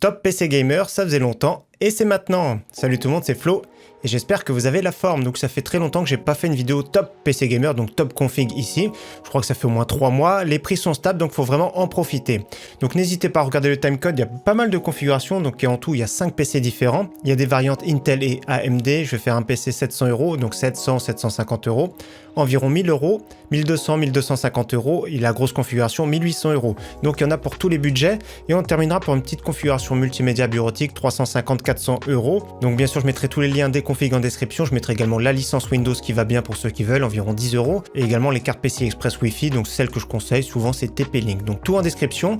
Top PC Gamer, ça faisait longtemps, et c'est maintenant. Salut tout le monde, c'est Flo, et j'espère que vous avez la forme. Donc ça fait très longtemps que j'ai pas fait une vidéo top PC Gamer, donc top config ici. Je crois que ça fait au moins 3 mois, les prix sont stables, donc il faut vraiment en profiter. Donc n'hésitez pas à regarder le timecode, il y a pas mal de configurations, donc en tout il y a 5 PC différents. Il y a des variantes Intel et AMD, je vais faire un PC 700 €, donc 700, 750 €, environ 1000 €, 1200, 1250 €, et la grosse configuration 1800 €. Donc il y en a pour tous les budgets, et on terminera pour une petite configuration multimédia bureautique 350, 400 €. Donc bien sûr je mettrai tous les liens des configs en description, je mettrai également la licence Windows qui va bien pour ceux qui veulent, environ 10 €, et également les cartes PCI Express Wi-Fi, donc celles que je conseille souvent c'est TP-Link. Donc tout en description.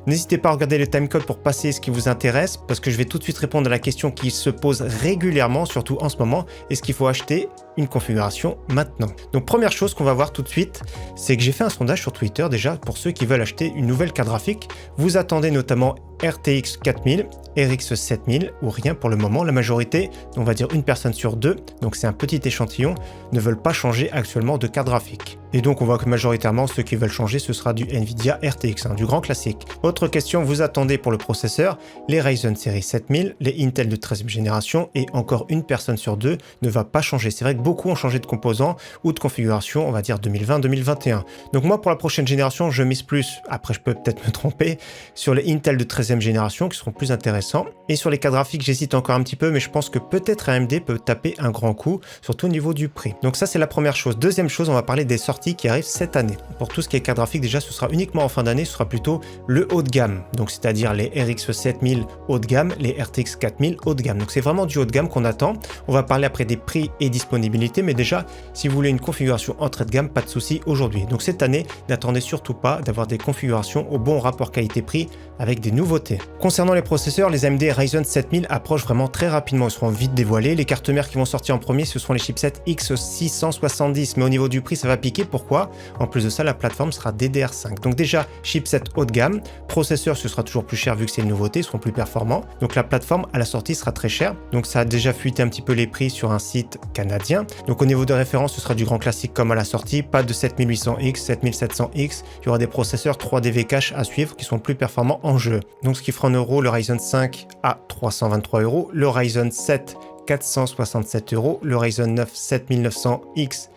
N'hésitez pas à regarder le timecode pour passer ce qui vous intéresse, parce que je vais tout de suite répondre à la question qui se pose régulièrement, surtout en ce moment, est-ce qu'il faut acheter une configuration maintenant? Donc première chose qu'on va voir tout de suite, c'est que j'ai fait un sondage sur Twitter déjà pour ceux qui veulent acheter une nouvelle carte graphique. Vous attendez notamment RTX 4000, RX 7000 ou rien pour le moment. La majorité, on va dire une personne sur deux, donc c'est un petit échantillon, ne veulent pas changer actuellement de carte graphique. Et donc on voit que majoritairement ceux qui veulent changer ce sera du Nvidia RTX, du grand classique. Autre question, vous attendez pour le processeur, les Ryzen série 7000, les Intel de 13e génération, et encore une personne sur deux ne va pas changer. C'est vrai que beaucoup ont changé de composants ou de configuration, on va dire 2020-2021. Donc moi pour la prochaine génération, je mise plus, après je peux peut-être me tromper, sur les Intel de 13e génération qui seront plus intéressants. Et sur les cartes graphiques, j'hésite encore un petit peu, mais je pense que peut-être AMD peut taper un grand coup, surtout au niveau du prix. Donc ça c'est la première chose. Deuxième chose, on va parler des sorties qui arrivent cette année. Pour tout ce qui est carte graphique, déjà ce sera uniquement en fin d'année, ce sera plutôt le haut de gamme. Donc c'est-à-dire les RX 7000 haut de gamme, les RTX 4000 haut de gamme. Donc c'est vraiment du haut de gamme qu'on attend. On va parler après des prix et disponibilité, mais déjà si vous voulez une configuration entrée de gamme, pas de souci aujourd'hui. Donc cette année, n'attendez surtout pas d'avoir des configurations au bon rapport qualité-prix avec des nouveautés. Concernant les processeurs, les AMD Ryzen 7000 approchent vraiment très rapidement, ils seront vite dévoilés. Les cartes mères qui vont sortir en premier, ce seront les chipsets X670, mais au niveau du prix, ça va piquer. Pourquoi? En plus de ça, la plateforme sera DDR5. Donc déjà, chipset haut de gamme, processeur, ce sera toujours plus cher vu que c'est une nouveauté, ils seront plus performants. Donc la plateforme à la sortie sera très chère. Donc ça a déjà fuité un petit peu les prix sur un site canadien. Donc au niveau de référence, ce sera du grand classique comme à la sortie, pas de 7800X, 7700X. Il y aura des processeurs 3DV cache à suivre qui sont plus performants en jeu. Donc ce qui fera en euros, le Ryzen 5 à 323 €, le Ryzen 7 467 €, le Ryzen 9 7900X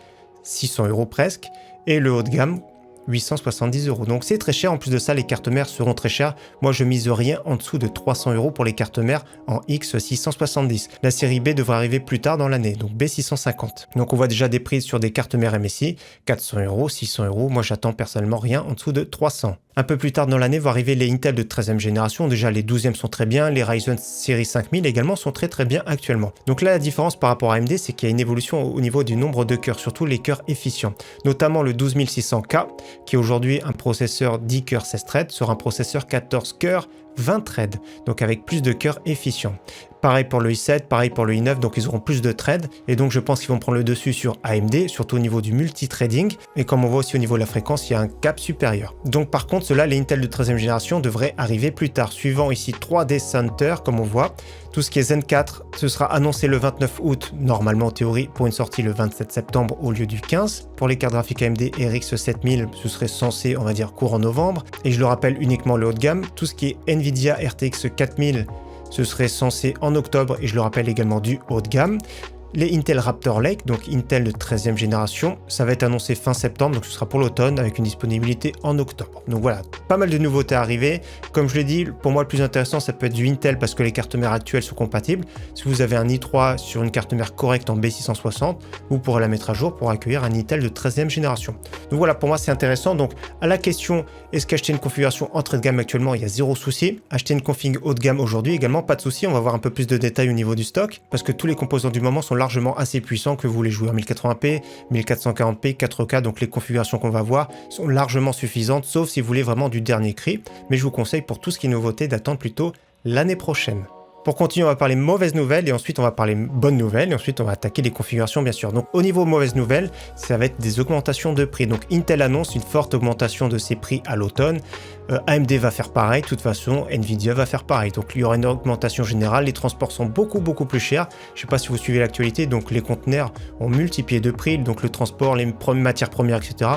600 € presque, et le haut de gamme 870 €. Donc c'est très cher. En plus de ça, les cartes mères seront très chères. Moi, je mise rien en dessous de 300 € pour les cartes mères en X670. La série B devrait arriver plus tard dans l'année, donc B650. Donc on voit déjà des prix sur des cartes mères MSI, 400 €, 600 €. Moi, j'attends personnellement rien en dessous de 300. Un peu plus tard dans l'année vont arriver les Intel de 13e génération. Déjà, les 12e sont très bien. Les Ryzen série 5000 également sont très bien actuellement. Donc là, la différence par rapport à AMD, c'est qu'il y a une évolution au niveau du nombre de cœurs, surtout les cœurs efficients. Notamment le 12600K, qui est aujourd'hui un processeur 10 cœurs 16 threads, sera un processeur 14 cœurs 20 threads, donc avec plus de cœurs efficients. Pareil pour le i7, pareil pour le i9, donc ils auront plus de threads, et donc je pense qu'ils vont prendre le dessus sur AMD, surtout au niveau du multithreading, et comme on voit aussi au niveau de la fréquence, il y a un cap supérieur. Donc par contre, ceux-là, les Intel de 13e génération devraient arriver plus tard, suivant ici 3D Center, comme on voit. Tout ce qui est Zen 4, ce sera annoncé le 29 août, normalement en théorie, pour une sortie le 27 septembre au lieu du 15. Pour les cartes graphiques AMD RX 7000, ce serait censé, on va dire, courant novembre, et je le rappelle uniquement le haut de gamme. Tout ce qui est Nvidia RTX 4000, ce serait censé en octobre, et je le rappelle également du haut de gamme. Les Intel Raptor Lake, donc Intel de 13e génération, ça va être annoncé fin septembre, donc ce sera pour l'automne avec une disponibilité en octobre. Donc voilà, pas mal de nouveautés arrivées. Comme je l'ai dit, pour moi le plus intéressant ça peut être du Intel parce que les cartes mères actuelles sont compatibles. Si vous avez un i3 sur une carte mère correcte en B660, vous pourrez la mettre à jour pour accueillir un Intel de 13e génération. Donc voilà, pour moi c'est intéressant. Donc à la question, est-ce qu'acheter une configuration entrée de gamme actuellement, il y a zéro souci. Acheter une config haut de gamme aujourd'hui également, pas de souci. On va voir un peu plus de détails au niveau du stock parce que tous les composants du moment sont largement assez puissants, que vous les jouez en 1080p, 1440p, 4K, donc les configurations qu'on va voir sont largement suffisantes, sauf si vous voulez vraiment du dernier cri, mais je vous conseille pour tout ce qui est nouveauté d'attendre plutôt l'année prochaine. Pour continuer, on va parler mauvaises nouvelles et ensuite on va parler bonnes nouvelles et ensuite on va attaquer les configurations bien sûr. Donc au niveau mauvaises nouvelles, ça va être des augmentations de prix. Donc Intel annonce une forte augmentation de ses prix à l'automne. AMD va faire pareil, de toute façon Nvidia va faire pareil. Donc il y aura une augmentation générale, les transports sont beaucoup plus chers. Je ne sais pas si vous suivez l'actualité, donc les conteneurs ont multiplié de prix, donc le transport, les matières premières, etc.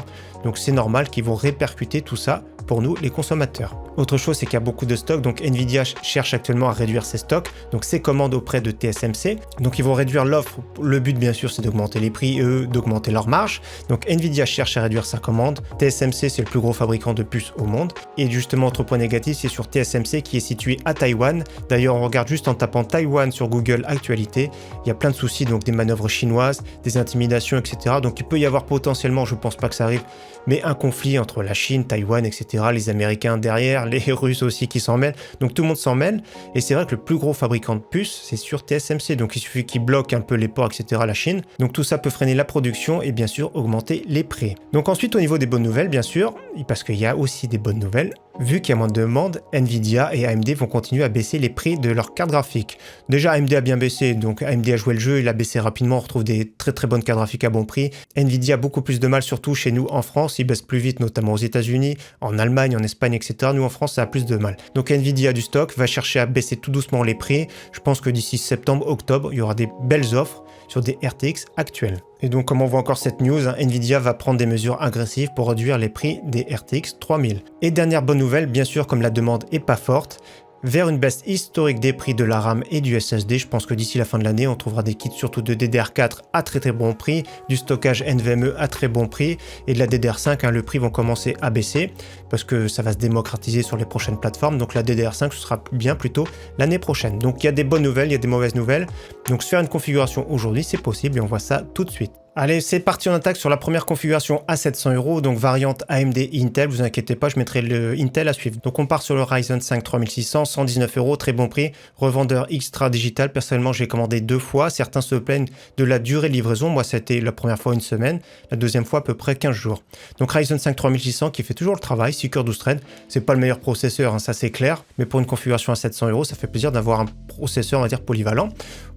Donc c'est normal qu'ils vont répercuter tout ça pour nous, les consommateurs. Autre chose, c'est qu'il y a beaucoup de stocks, donc Nvidia cherche actuellement à réduire ses stocks, donc ses commandes auprès de TSMC. Donc ils vont réduire l'offre. Le but, bien sûr, c'est d'augmenter les prix et eux, d'augmenter leur marge. Donc Nvidia cherche à réduire sa commande. TSMC, c'est le plus gros fabricant de puces au monde. Et justement, autre point négatif, c'est sur TSMC qui est situé à Taïwan. D'ailleurs, on regarde juste en tapant Taïwan sur Google Actualité. Il y a plein de soucis, donc des manœuvres chinoises, des intimidations, etc. Donc il peut y avoir potentiellement, je pense pas que ça arrive, mais un conflit entre la Chine, Taïwan, etc. Les Américains derrière, les Russes aussi qui s'en mêlent. Donc tout le monde s'en mêle. Et c'est vrai que le plus gros fabricant de puces, c'est sur TSMC. Donc il suffit qu'ils bloquent un peu les ports, etc. la Chine. Donc tout ça peut freiner la production et bien sûr augmenter les prix. Donc ensuite, au niveau des bonnes nouvelles, bien sûr, parce qu'il y a aussi des bonnes nouvelles, vu qu'il y a moins de demandes, Nvidia et AMD vont continuer à baisser les prix de leurs cartes graphiques. Déjà, AMD a bien baissé, donc AMD a joué le jeu, il a baissé rapidement, on retrouve des très très bonnes cartes graphiques à bon prix. Nvidia a beaucoup plus de mal, surtout chez nous en France, il baisse plus vite, notamment aux États-Unis, en Allemagne, en Espagne, etc. Nous en France, ça a plus de mal. Donc Nvidia a du stock, va chercher à baisser tout doucement les prix. Je pense que d'ici septembre, octobre, il y aura des belles offres sur des RTX actuels. Et donc, comme on voit encore cette news, Nvidia va prendre des mesures agressives pour réduire les prix des RTX 3000. Et dernière bonne nouvelle, bien sûr, comme la demande est pas forte, vers une baisse historique des prix de la RAM et du SSD. Je pense que d'ici la fin de l'année, on trouvera des kits surtout de DDR4 à très très bon prix, du stockage NVMe à très bon prix et de la DDR5, le prix vont commencer à baisser parce que ça va se démocratiser sur les prochaines plateformes. Donc la DDR5, ce sera bien plutôt l'année prochaine. Donc il y a des bonnes nouvelles, il y a des mauvaises nouvelles. Donc se faire une configuration aujourd'hui, c'est possible et on voit ça tout de suite. Allez, c'est parti, on attaque sur la première configuration à 700 €, donc variante AMD Intel, vous inquiétez pas, je mettrai le Intel à suivre. Donc on part sur le Ryzen 5 3600, 119 €, très bon prix, revendeur Extra Digital, personnellement j'ai commandé 2 fois, certains se plaignent de la durée de livraison, moi c'était la première fois une semaine, la deuxième fois à peu près 15 jours. Donc Ryzen 5 3600 qui fait toujours le travail, 6 cœurs 12 threads, c'est pas le meilleur processeur, ça c'est clair, mais pour une configuration à 700 €, ça fait plaisir d'avoir un processeur, on va dire, polyvalent.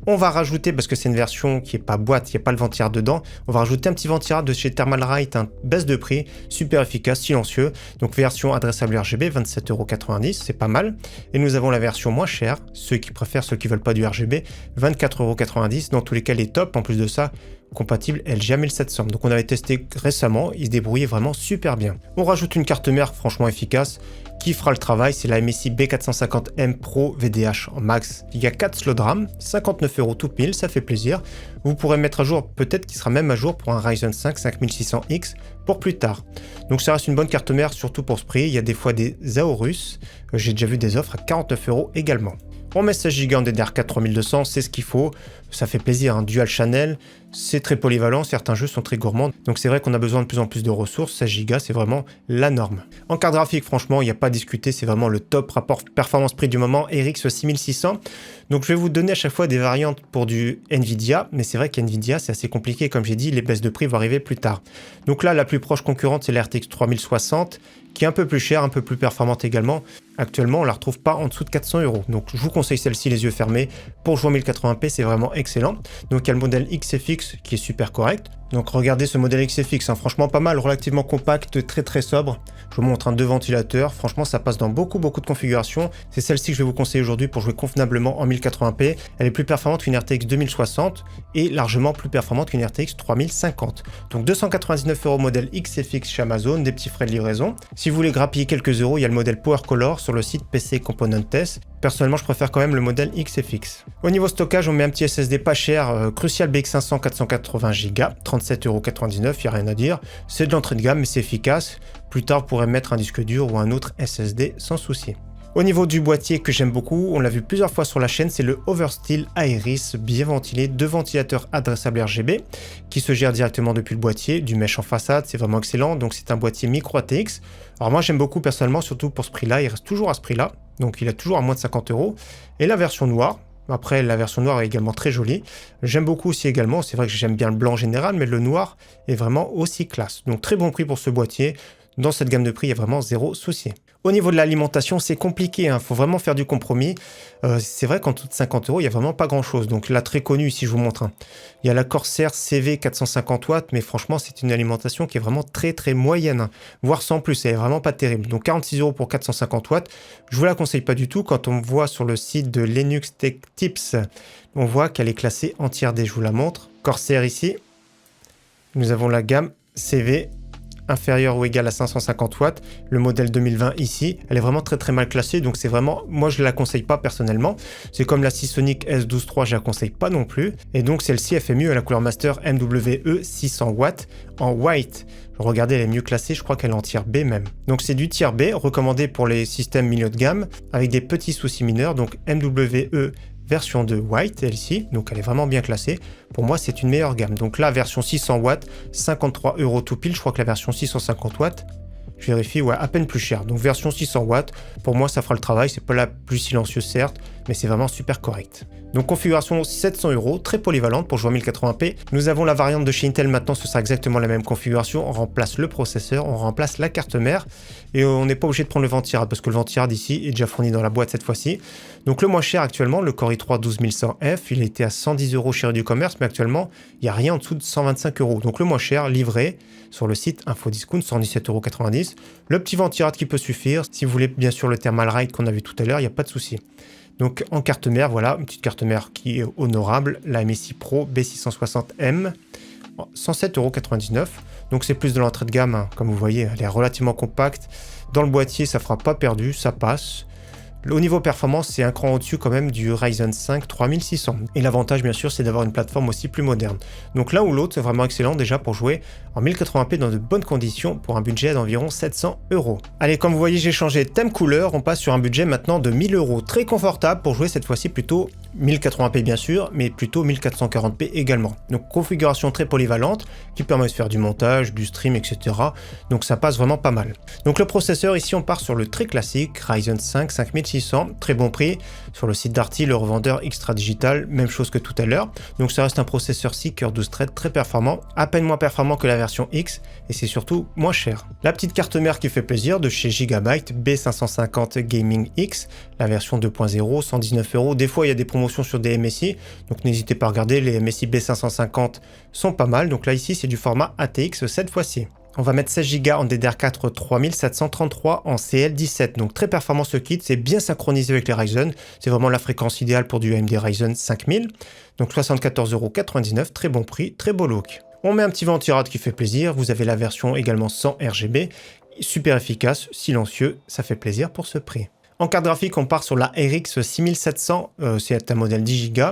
On va rajouter, parce que c'est une version qui est pas boîte, il n'y a pas le ventilleur dedans, on va rajouter un petit ventilleur de chez Thermalright, un baisse de prix, super efficace, silencieux. Donc version adressable RGB, 27,90 €, c'est pas mal. Et nous avons la version moins chère, ceux qui préfèrent, ceux qui veulent pas du RGB, 24,90 €. Dans tous les cas, les top, en plus de ça, compatible LG 1700. Donc on avait testé récemment, il se débrouillait vraiment super bien. On rajoute une carte mère franchement efficace qui fera le travail, c'est la MSI B450M Pro VDH en max. Il y a 4 slots de RAM, 59 € tout pile, ça fait plaisir. Vous pourrez mettre à jour, peut-être qu'il sera même à jour pour un Ryzen 5 5600X pour plus tard. Donc ça reste une bonne carte mère, surtout pour ce prix. Il y a des fois des Aorus, j'ai déjà vu des offres à 49 € également. On met 16 Go en DDR4 3200, c'est ce qu'il faut, ça fait plaisir, dual channel, c'est très polyvalent, certains jeux sont très gourmands, donc c'est vrai qu'on a besoin de plus en plus de ressources, 16 Go c'est vraiment la norme. En carte graphique, franchement, il n'y a pas à discuter, c'est vraiment le top rapport performance-prix du moment, RX 6600. Donc je vais vous donner à chaque fois des variantes pour du Nvidia, mais c'est vrai qu'Nvidia c'est assez compliqué, comme j'ai dit, les baisses de prix vont arriver plus tard. Donc là, la plus proche concurrente, c'est la RTX 3060, qui est un peu plus chère, un peu plus performante également. Actuellement, on la retrouve pas en dessous de 400 €. Donc je vous conseille celle-ci les yeux fermés. Pour jouer en 1080p, c'est vraiment excellent. Donc il y a le modèle XFX qui est super correct. Donc regardez ce modèle XFX, franchement pas mal, relativement compact, très très sobre. Je vous montre deux ventilateurs, franchement ça passe dans beaucoup de configurations. C'est celle-ci que je vais vous conseiller aujourd'hui pour jouer convenablement en 1080p. Elle est plus performante qu'une RTX 2060 et largement plus performante qu'une RTX 3050. Donc 299 € modèle XFX chez Amazon, des petits frais de livraison. Si vous voulez grappiller quelques euros, il y a le modèle Power Color sur le site PC Component Test. Personnellement, je préfère quand même le modèle XFX. Au niveau stockage, on met un petit SSD pas cher, Crucial BX500 480 Go, 37,99 €, il n'y a rien à dire. C'est de l'entrée de gamme, mais c'est efficace. Plus tard, vous pourrez mettre un disque dur ou un autre SSD sans souci. Au niveau du boîtier que j'aime beaucoup, on l'a vu plusieurs fois sur la chaîne, c'est le Oversteel Aeris, bien ventilé, 2 ventilateurs adressables RGB qui se gèrent directement depuis le boîtier, du mesh en façade, c'est vraiment excellent, donc c'est un boîtier micro ATX. Alors moi j'aime beaucoup personnellement, surtout pour ce prix-là, il reste toujours à ce prix-là, donc il a toujours à moins de 50 €. Et la version noire, après la version noire est également très jolie, j'aime beaucoup aussi également, c'est vrai que j'aime bien le blanc en général, mais le noir est vraiment aussi classe. Donc très bon prix pour ce boîtier. Dans cette gamme de prix, il y a vraiment zéro souci. Au niveau de l'alimentation, c'est compliqué, faut vraiment faire du compromis. C'est vrai qu'en dessous de 50 €, il n'y a vraiment pas grand-chose. Donc là, très connu, ici, je vous montre. Il y a la Corsair CV 450 watts, mais franchement, c'est une alimentation qui est vraiment très très moyenne, voire sans plus, elle est vraiment pas terrible. Donc 46 € pour 450 watts, je vous la conseille pas du tout. Quand on voit sur le site de Linux Tech Tips, on voit qu'elle est classée entière D, je vous la montre. Corsair ici, nous avons la gamme CV inférieure ou égale à 550 watts. Le modèle 2020 ici, elle est vraiment très mal classée, donc c'est vraiment, moi je la conseille pas personnellement. C'est comme la Seasonic S12 III, je la conseille pas non plus. Et donc celle-ci, elle fait mieux à la couleur master MWE 600 watts en white. Regardez, elle est mieux classée, je crois qu'elle est en tier B même. Donc c'est du tier B, recommandé pour les systèmes milieu de gamme, avec des petits soucis mineurs, donc MWE version 2 white, elle-ci, donc elle est vraiment bien classée. Pour moi, c'est une meilleure gamme. Donc là, version 600 watts, 53 € tout pile, je crois que la version 650 watts, je vérifie, ouais, à peine plus cher. Donc version 600 watts, pour moi ça fera le travail, c'est pas la plus silencieuse certes, mais c'est vraiment super correct. Donc configuration 700 €, très polyvalente pour jouer en 1080p. Nous avons la variante de chez Intel maintenant, ce sera exactement la même configuration. On remplace le processeur, on remplace la carte mère et on n'est pas obligé de prendre le ventirad parce que le ventirad ici est déjà fourni dans la boîte cette fois-ci. Donc le moins cher actuellement, le Core i3 12100F, il était à 110 € chez du commerce, mais actuellement il n'y a rien en dessous de 125 €. Donc le moins cher livré sur le site Infodiscount, 117,90 €. Le petit ventirad qui peut suffire. Si vous voulez bien sûr le thermal ride qu'on a vu tout à l'heure, il n'y a pas de souci. Donc en carte mère, voilà, une petite carte mère qui est honorable, la MSI Pro B660M, 107,99 €. Donc c'est plus de l'entrée de gamme, hein. Comme vous voyez, elle est relativement compacte. Dans le boîtier, ça fera pas perdu, ça passe. Au niveau performance, c'est un cran au-dessus quand même du Ryzen 5 3600. Et l'avantage, bien sûr, c'est d'avoir une plateforme aussi plus moderne. Donc l'un ou l'autre, c'est vraiment excellent déjà pour jouer en 1080p dans de bonnes conditions pour un budget d'environ 700 €. Allez, comme vous voyez, j'ai changé de thème couleur. On passe sur un budget maintenant de 1000 €. Très confortable pour jouer cette fois-ci plutôt 1080p bien sûr, mais plutôt 1440p également. Donc configuration très polyvalente qui permet de faire du montage, du stream, etc. Donc ça passe vraiment pas mal. Donc le processeur, ici on part sur le très classique Ryzen 5 5600, très bon prix. Sur le site Darty, le revendeur Extra Digital, même chose que tout à l'heure. Donc ça reste un processeur 6 cœurs 12 threads très performant, à peine moins performant que la version X, et c'est surtout moins cher. La petite carte mère qui fait plaisir de chez Gigabyte, B550 Gaming X, la version 2.0, 119 €. Des fois il y a des promotions sur des MSI, donc n'hésitez pas à regarder, les MSI B550 sont pas mal. Donc là ici c'est du format ATX cette fois-ci. On va mettre 16 Go en DDR4 3733 en CL17, donc très performant ce kit, c'est bien synchronisé avec les Ryzen, c'est vraiment la fréquence idéale pour du AMD Ryzen 5000, donc 74,99 €, très bon prix, très beau look. On met un petit ventirad qui fait plaisir, vous avez la version également sans RGB, super efficace, silencieux, ça fait plaisir pour ce prix. En carte graphique, on part sur la RX 6700, c'est un modèle 10 Go.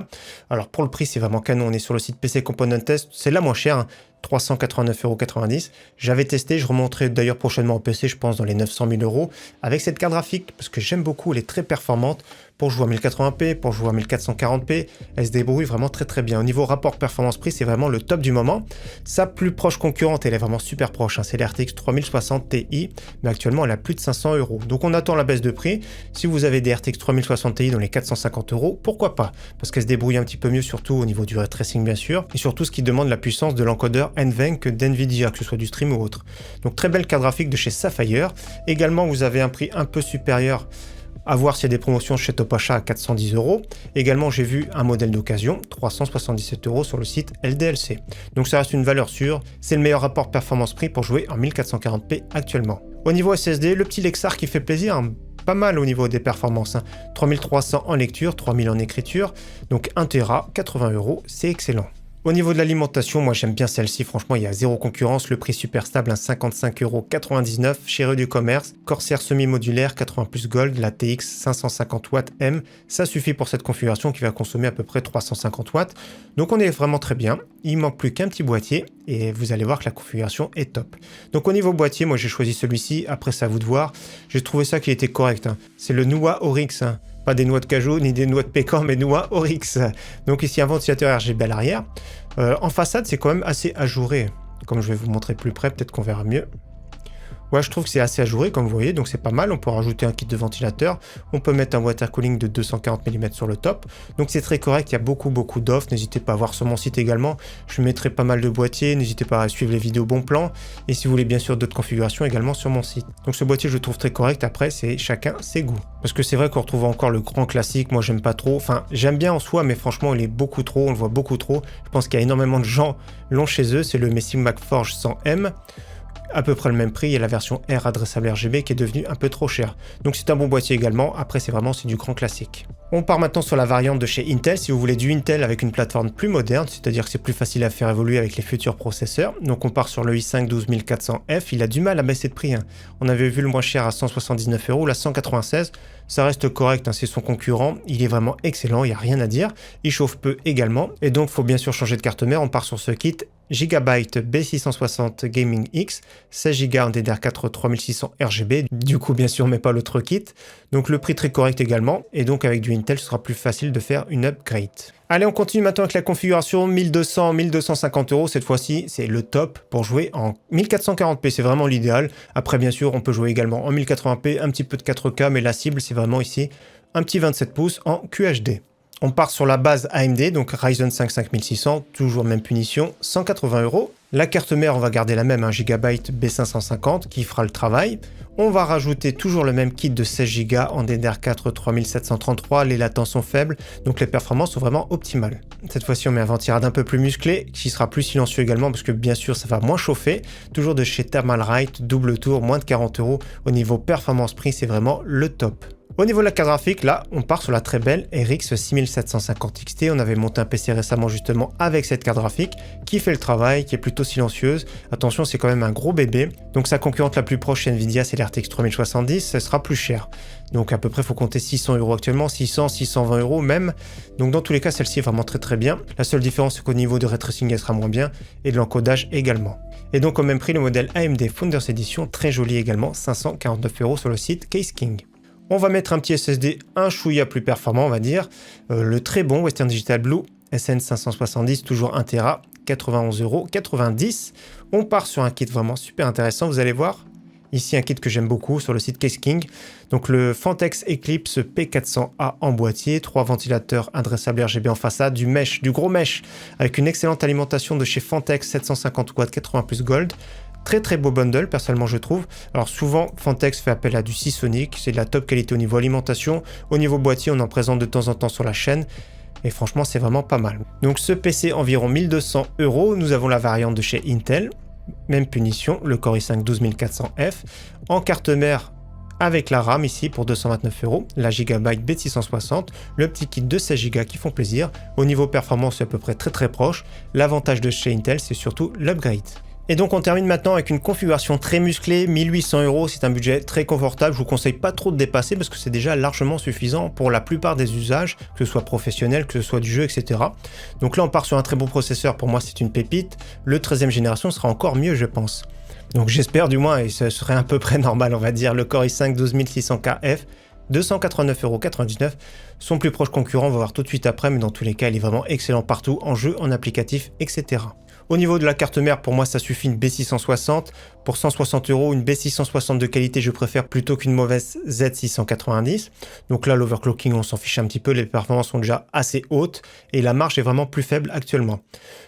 Alors pour le prix, c'est vraiment canon, on est sur le site PC Component Test, c'est la moins chère, hein, 389,90 €. J'avais testé, je remonterai d'ailleurs prochainement au PC, je pense dans les 900 000 € avec cette carte graphique, parce que j'aime beaucoup, elle est très performante pour jouer à 1080p, pour jouer à 1440p, elle se débrouille vraiment très bien. Au niveau rapport performance-prix, c'est vraiment le top du moment. Sa plus proche concurrente, elle est vraiment super proche, hein, c'est la RTX 3060 Ti, mais actuellement elle a plus de 500 €. Donc on attend la baisse de prix. Si vous avez des RTX 3060 Ti dans les 450 €, pourquoi pas? Parce qu'elle se débrouille un petit peu mieux, surtout au niveau du ray tracing bien sûr, et surtout ce qui demande la puissance de l'encodeur NVENC que d'NVIDIA, que ce soit du stream ou autre. Donc très belle carte graphique de chez Sapphire. Également, vous avez un prix un peu supérieur, à voir s'il y a des promotions chez Topacha à 410 €. Également, j'ai vu un modèle d'occasion, 377 € sur le site LDLC. Donc ça reste une valeur sûre, c'est le meilleur rapport performance-prix pour jouer en 1440p actuellement. Au niveau SSD, le petit Lexar qui fait plaisir, hein, pas mal au niveau des performances, hein. 3300 en lecture, 3000 en écriture, donc 1 Tera, 80 €, c'est excellent. Au niveau de l'alimentation, moi j'aime bien celle-ci, franchement il y a zéro concurrence, le prix super stable, 55,99 € chez Rue du Commerce, Corsair semi-modulaire 80 Plus Gold, la TX 550 watts M, ça suffit pour cette configuration qui va consommer à peu près 350 watts, donc on est vraiment très bien, il manque plus qu'un petit boîtier et vous allez voir que la configuration est top. Donc au niveau boîtier, moi j'ai choisi celui-ci, après c'est à vous de voir, j'ai trouvé ça qui était correct, hein. C'est le Nua Oryx, hein. Pas des noix de cajou ni des noix de pécan, mais noix Oryx. Donc ici un ventilateur RGB à l'arrière. En façade, c'est quand même assez ajouré. Comme je vais vous montrer plus près, peut-être qu'on verra mieux. Ouais, je trouve que c'est assez ajouré, comme vous voyez, donc c'est pas mal. On peut rajouter un kit de ventilateur. On peut mettre un water cooling de 240 mm sur le top. Donc c'est très correct, il y a beaucoup d'offres. N'hésitez pas à voir sur mon site également. Je mettrai pas mal de boîtiers. N'hésitez pas à suivre les vidéos bon plan. Et si vous voulez bien sûr d'autres configurations également sur mon site. Donc ce boîtier, je le trouve très correct. Après, c'est chacun ses goûts. Parce que c'est vrai qu'on retrouve encore le grand classique. Moi, j'aime pas trop. Enfin, j'aime bien en soi, mais franchement, il est beaucoup trop. On le voit beaucoup trop. Je pense qu'il y a énormément de gens l'ont chez eux. C'est le Messing MacForge 100M. à peu près le même prix. Il y a la version R adressable RGB qui est devenue un peu trop chère. Donc c'est un bon boîtier également, après c'est du grand classique. On part maintenant sur la variante de chez Intel, si vous voulez du Intel avec une plateforme plus moderne, c'est-à-dire que c'est plus facile à faire évoluer avec les futurs processeurs. Donc on part sur le i5 12400F, il a du mal à baisser de prix. On avait vu le moins cher à 179 €, là 196, ça reste correct, c'est son concurrent, il est vraiment excellent, il n'y a rien à dire. Il chauffe peu également, et donc il faut bien sûr changer de carte mère, on part sur ce kit Gigabyte B660 Gaming X, 16 Go en DDR4 3600 RGB, du coup bien sûr mais pas l'autre kit, donc le prix très correct également, et donc avec du Intel ce sera plus facile de faire une upgrade. Allez, on continue maintenant avec la configuration 1200-1250 €, cette fois-ci c'est le top pour jouer en 1440p, c'est vraiment l'idéal. Après bien sûr on peut jouer également en 1080p, un petit peu de 4K, mais la cible c'est vraiment ici un petit 27 pouces en QHD. On part sur la base AMD, donc Ryzen 5 5600, toujours même punition, 180 €. La carte mère, on va garder la même, un Gigabyte B550 qui fera le travail. On va rajouter toujours le même kit de 16 Go en DDR4 3733, les latences sont faibles, donc les performances sont vraiment optimales. Cette fois-ci, on met un ventirad un peu plus musclé, qui sera plus silencieux également, parce que bien sûr, ça va moins chauffer. Toujours de chez Thermalright, double tour, moins de 40 €. Au niveau performance-prix, c'est vraiment le top. Au niveau de la carte graphique, là, on part sur la très belle RX 6750 XT. On avait monté un PC récemment justement avec cette carte graphique qui fait le travail, qui est plutôt silencieuse. Attention, c'est quand même un gros bébé. Donc sa concurrente la plus proche chez Nvidia, c'est l'RTX 3070, ce sera plus cher. Donc à peu près, il faut compter 600 € actuellement, 600, 620 € même. Donc dans tous les cas, celle-ci est vraiment très bien. La seule différence, c'est qu'au niveau de ray tracing, elle sera moins bien et de l'encodage également. Et donc au même prix, le modèle AMD Founders Edition, très joli également, 549 € sur le site Case King. On va mettre un petit SSD un chouïa plus performant, on va dire. Le très bon Western Digital Blue SN570, toujours 1 Tera, 91,90 €. On part sur un kit vraiment super intéressant, vous allez voir. Ici un kit que j'aime beaucoup sur le site Case King. Donc le Fantex Eclipse P400A en boîtier, 3 ventilateurs adressables RGB en façade, du mesh, du gros mesh, avec une excellente alimentation de chez Fantex 750 watts 80 plus Gold. Très beau bundle, personnellement je trouve. Alors souvent, Fantex fait appel à du Seasonic, c'est de la top qualité au niveau alimentation. Au niveau boîtier, on en présente de temps en temps sur la chaîne. Et franchement, c'est vraiment pas mal. Donc ce PC, environ 1200 €. Nous avons la variante de chez Intel. Même punition, le Core i5 12400F. En carte mère, avec la RAM ici pour 229 €. La Gigabyte B660. Le petit kit de 16 Go qui font plaisir. Au niveau performance, c'est à peu près très proche. L'avantage de chez Intel, c'est surtout l'upgrade. Et donc on termine maintenant avec une configuration très musclée, 1800 €, c'est un budget très confortable, je vous conseille pas trop de dépasser parce que c'est déjà largement suffisant pour la plupart des usages, que ce soit professionnel, que ce soit du jeu, etc. Donc là on part sur un très bon processeur, pour moi c'est une pépite, le 13e génération sera encore mieux je pense. Donc j'espère du moins, et ce serait à peu près normal on va dire, le Core i5 12600KF, 289,99 €. Son plus proche concurrent, on va voir tout de suite après, mais dans tous les cas, il est vraiment excellent partout, en jeu, en applicatif, etc. Au niveau de la carte mère, pour moi, ça suffit une B660. Pour 160 €, une B660 de qualité, je préfère plutôt qu'une mauvaise Z690. Donc là, l'overclocking, on s'en fiche un petit peu, les performances sont déjà assez hautes et la marge est vraiment plus faible actuellement.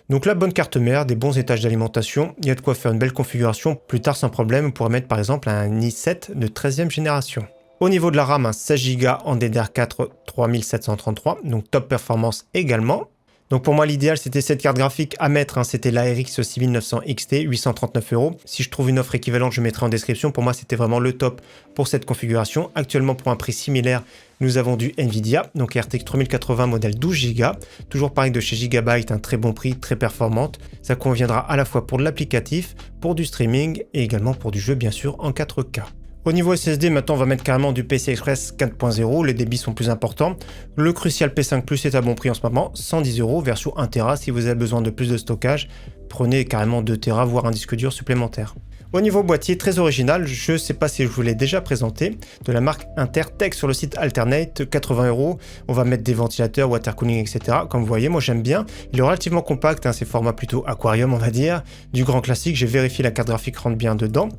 Donc la bonne carte mère, des bons étages d'alimentation, il y a de quoi faire une belle configuration. Plus tard, sans problème, on pourrait mettre par exemple un i7 de 13e génération. Au niveau de la RAM, un 16 Go en DDR4 3733, donc top performance également. Donc pour moi l'idéal c'était cette carte graphique à mettre, c'était la RX 6900 XT, 839 €. Si je trouve une offre équivalente, je mettrai en description. Pour moi c'était vraiment le top pour cette configuration. Actuellement pour un prix similaire, nous avons du Nvidia, donc RTX 3080 modèle 12 Go. Toujours pareil de chez Gigabyte, un très bon prix, très performante. Ça conviendra à la fois pour de l'applicatif, pour du streaming et également pour du jeu bien sûr en 4K. Au niveau SSD, maintenant on va mettre carrément du PCI Express 4.0, les débits sont plus importants. Le Crucial P5 Plus est à bon prix en ce moment, 110 €, version 1 Tera. Si vous avez besoin de plus de stockage, prenez carrément 2 Tera, voire un disque dur supplémentaire. Au niveau boîtier, très original, je ne sais pas si je vous l'ai déjà présenté, de la marque Intertech sur le site Alternate, 80 €. On va mettre des ventilateurs, water cooling, etc. Comme vous voyez, moi j'aime bien. Il est relativement compact, c'est format plutôt aquarium, on va dire. Du grand classique, j'ai vérifié la carte graphique rentre bien dedans.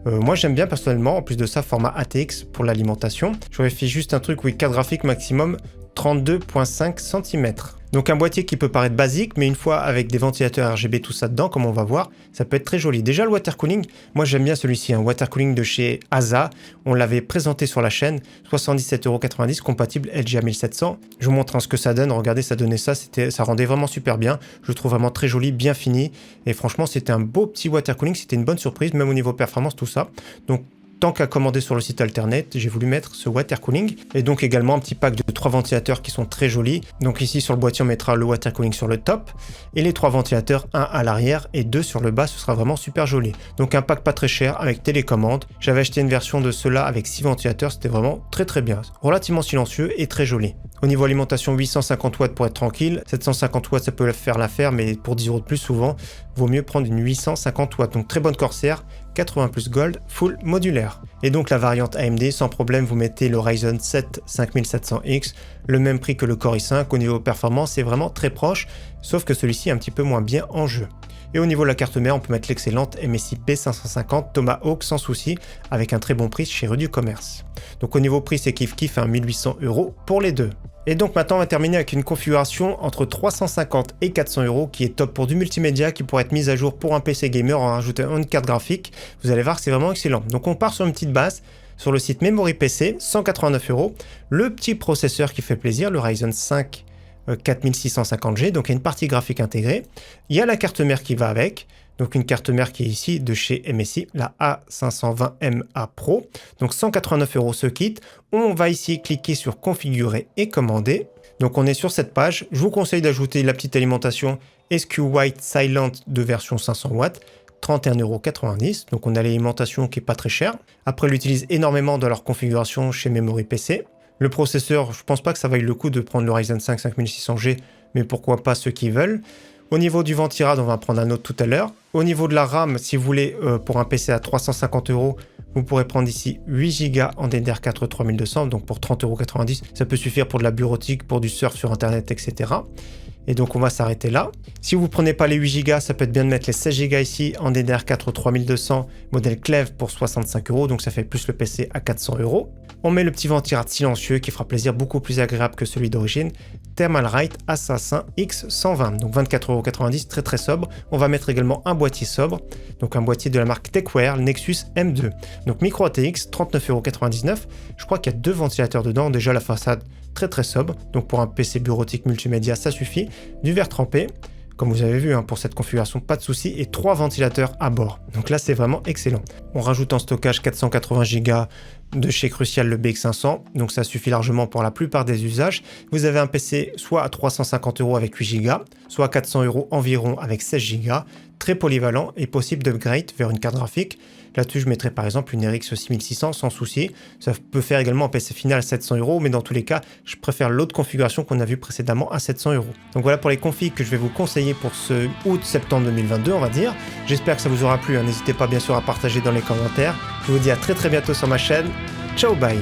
Moi j'aime bien personnellement, en plus de ça, format ATX pour l'alimentation. Je vérifie juste un truc, oui, carte graphique maximum 32,5 cm. Donc un boîtier qui peut paraître basique, mais une fois avec des ventilateurs RGB tout ça dedans, comme on va voir, ça peut être très joli. Déjà le water cooling, moi j'aime bien celui-ci, un water cooling de chez Asa. On l'avait présenté sur la chaîne, 77,90 €, compatible LGA 1700. Je vous montre ce que ça donne. Regardez, ça donnait ça, ça rendait vraiment super bien. Je le trouve vraiment très joli, bien fini. Et franchement, c'était un beau petit water cooling, c'était une bonne surprise, même au niveau performance, tout ça. Donc tant qu'à commander sur le site Alternet, j'ai voulu mettre ce water cooling et donc également un petit pack de 3 ventilateurs qui sont très jolis. Donc ici sur le boîtier on mettra le water cooling sur le top et les 3 ventilateurs, un à l'arrière et 2 sur le bas, ce sera vraiment super joli. Donc un pack pas très cher avec télécommande. J'avais acheté une version de cela avec 6 ventilateurs, c'était vraiment très bien. Relativement silencieux et très joli. Au niveau alimentation, 850 watts pour être tranquille, 750 watts ça peut faire l'affaire, mais pour 10 € de plus souvent, vaut mieux prendre une 850 watts. Donc très bonne Corsair, 80 plus Gold, full modulaire. Et donc la variante AMD, sans problème, vous mettez le Ryzen 7 5700X, le même prix que le Core i5. Au niveau performance, c'est vraiment très proche, sauf que celui-ci est un petit peu moins bien en jeu. Et au niveau de la carte mère, on peut mettre l'excellente MSI P550 Tomahawk sans souci, avec un très bon prix chez Rue du Commerce. Donc au niveau prix, c'est kiff à 1800 € pour les deux. Et donc maintenant on va terminer avec une configuration entre 350 et 400 € qui est top pour du multimédia, qui pourrait être mise à jour pour un PC gamer en rajoutant une carte graphique. Vous allez voir que c'est vraiment excellent. Donc on part sur une petite base sur le site Memory PC, 189 €. Le petit processeur qui fait plaisir, le Ryzen 5 4650G, donc il y a une partie graphique intégrée. Il y a la carte mère qui va avec. Donc une carte mère qui est ici de chez MSI, la A520MA Pro. Donc 189 € ce kit. On va ici cliquer sur configurer et commander. Donc on est sur cette page. Je vous conseille d'ajouter la petite alimentation SQ-White Silent de version 500 watts. 31,90 €. Donc on a l'alimentation qui est pas très chère. Après, elle utilise énormément dans leur configuration chez Memory PC. Le processeur, je pense pas que ça vaille le coup de prendre le Ryzen 5 5600G, mais pourquoi pas ceux qui veulent. Au niveau du ventirad, on va en prendre un autre tout à l'heure. Au niveau de la RAM, si vous voulez, pour un PC à 350 €, vous pourrez prendre ici 8 Go en DDR4 3200, donc pour 30,90 €. Ça peut suffire pour de la bureautique, pour du surf sur Internet, etc. Et donc on va s'arrêter là. Si vous ne prenez pas les 8 Go, ça peut être bien de mettre les 16 Go ici en DDR4 3200, modèle Cleve pour 65 €, donc ça fait plus le PC à 400 €. On met le petit ventirad silencieux qui fera plaisir, beaucoup plus agréable que celui d'origine. Thermalright Assassin X120, donc 24,90 €, très sobre. On va mettre également un boîtier sobre, donc un boîtier de la marque Techwear, Nexus M2. Donc micro ATX, 39,99 €. Je crois qu'il y a 2 ventilateurs dedans, déjà la façade très sobre, donc pour un PC bureautique multimédia ça suffit. Du verre trempé, comme vous avez vu pour cette configuration pas de souci, et 3 ventilateurs à bord. Donc là c'est vraiment excellent. On rajoute en stockage 480 Go de chez Crucial, le BX500, donc ça suffit largement pour la plupart des usages. Vous avez un PC soit à 350 € avec 8 Go, soit à 400 € environ avec 16 Go, très polyvalent et possible d'upgrade vers une carte graphique. Là-dessus, je mettrais par exemple une RX 6600 sans souci. Ça peut faire également un PC final à 700 €, mais dans tous les cas, je préfère l'autre configuration qu'on a vue précédemment à 700 €. Donc voilà pour les configs que je vais vous conseiller pour ce août-septembre 2022, on va dire. J'espère que ça vous aura plu. N'hésitez pas bien sûr à partager dans les commentaires. Je vous dis à très bientôt sur ma chaîne. Ciao, bye!